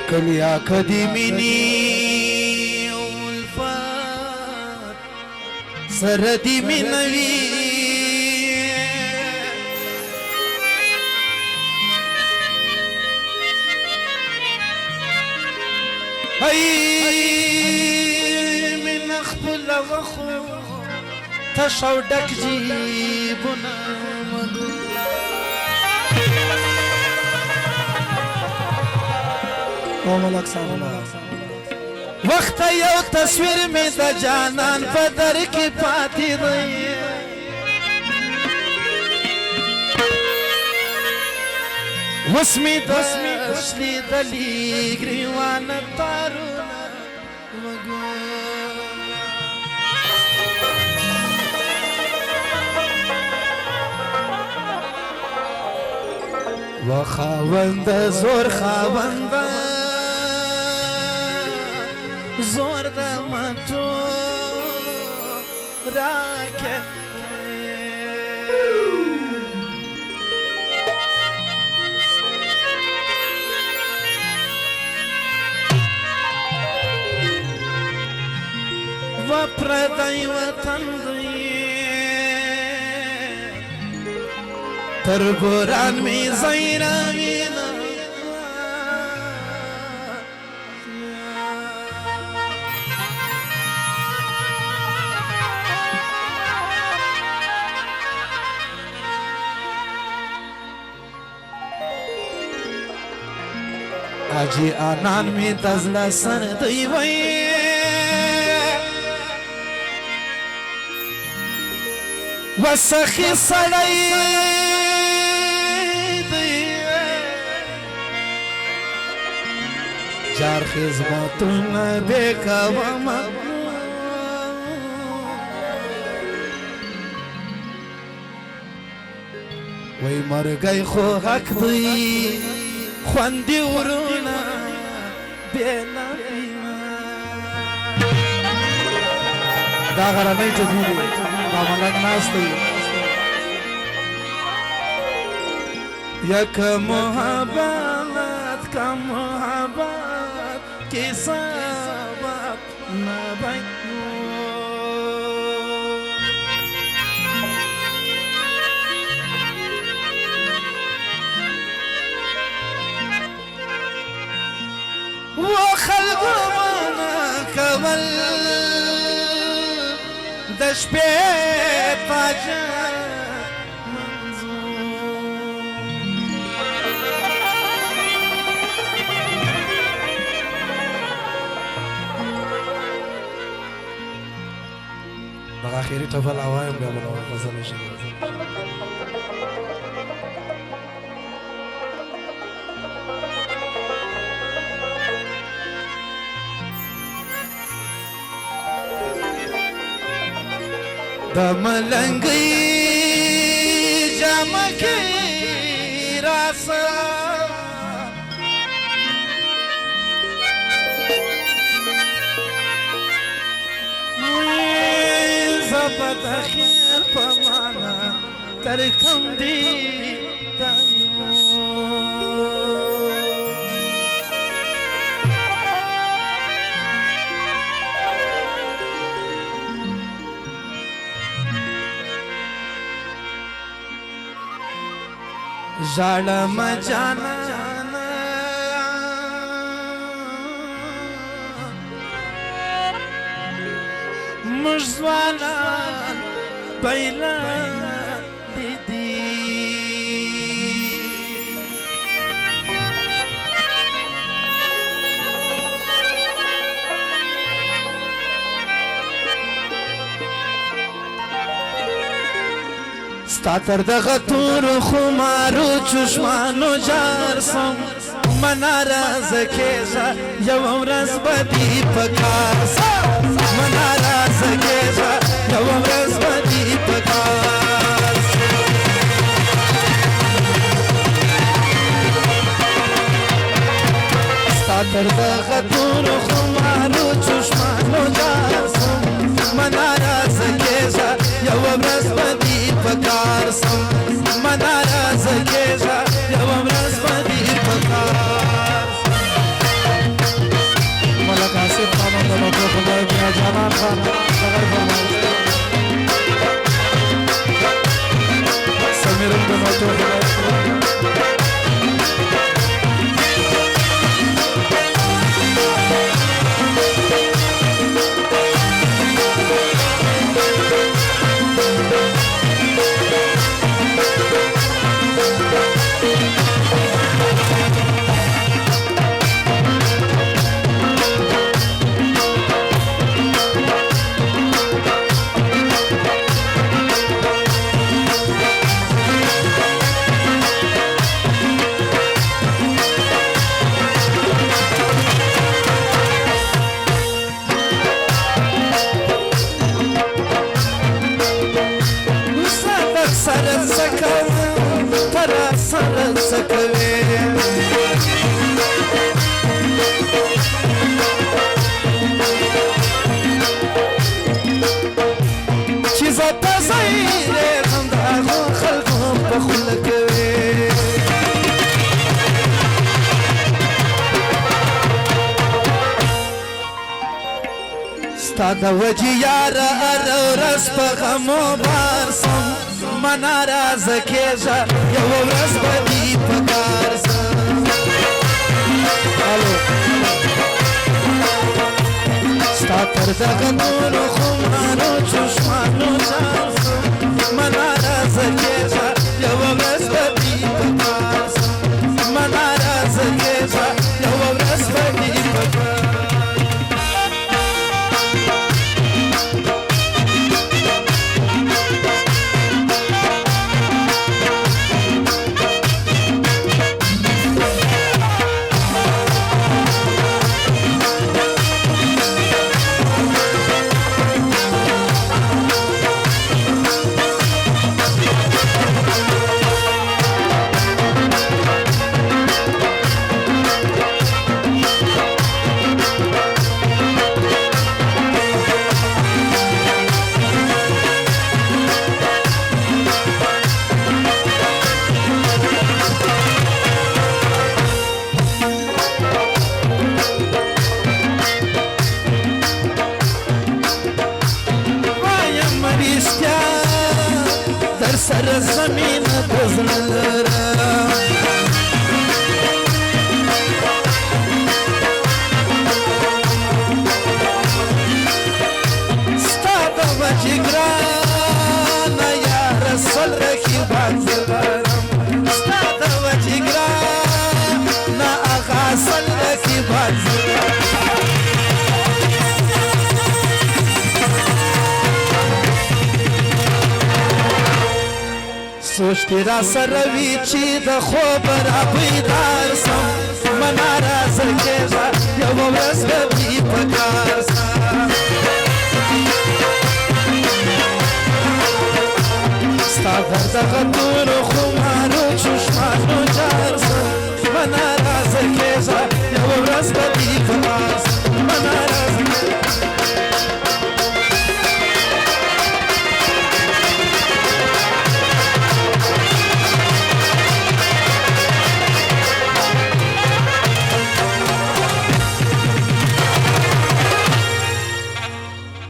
کلیا کدی مینی الفات سردی مینوی ای من اخبل وخو تشعو ڈک جیبنا مدو وقت یو تصویر میں دا جانان پدر کی پاتی دی وسمی دا اصلی دلی گریوان تارونا مگو وخاوند زور خاوند زور دا ماتو راکه و پردای وطن دی تر بوران می زیراوینا آجی آنان می تزلا سر دی وی وسخی سڑی دی جار خزمتون بیکا وما وی مرگئی خو حق دی خواندی ورونا بینا بینا دا غرانای جزیری ماملک ناستی یک محبت کا محبت کی سبب نبینو و خلقو مانا کول دش پی پاجا دغه اخیری ټبل اوایم بیا به غزل شي د ملنګي جام کې راسه زبد خیر په معنا تر کوم دی ظالم جانان مجزوانان بیلا دیدی ستا تر دغه تور خمارو چشمانو جار سم منا راز کېږه یوه ورځ به دې په کار سم منا راز کېږه یوه ورځ به دې په کار ستا تر دغه تور خمارو چشمانو جار سم منا راز کېږه یوه ورځ به دې په کار سم منا راز کېږه یوه ورځ به دې په کار را سره څه کوې چې زه ته ځایېږم د هغو خلکو په خوله کوې ستا د وجې یاره هره ورځ په غمو بار سم مه ناراضه کېږه یوه ورځ به دې په کار سم ستا تر دغه ټولو خمارو چشمانو جان سم مه ناراضه کېږه یوه ورځ به دې په کار سم مه ناراضه کېږه یوه ورځ به دې په کار سر زمین دزل لرم ستا د وجې ګرانه یاره سل رقیبان زه لرم ستا د وجې ګرانه هغه سل رقیبان زه لرم سوچ دې را سره وي چې د خوب را بیدار سم مه ناراضه کېږه یوه ورځ به دې په کار سم ستا د دغه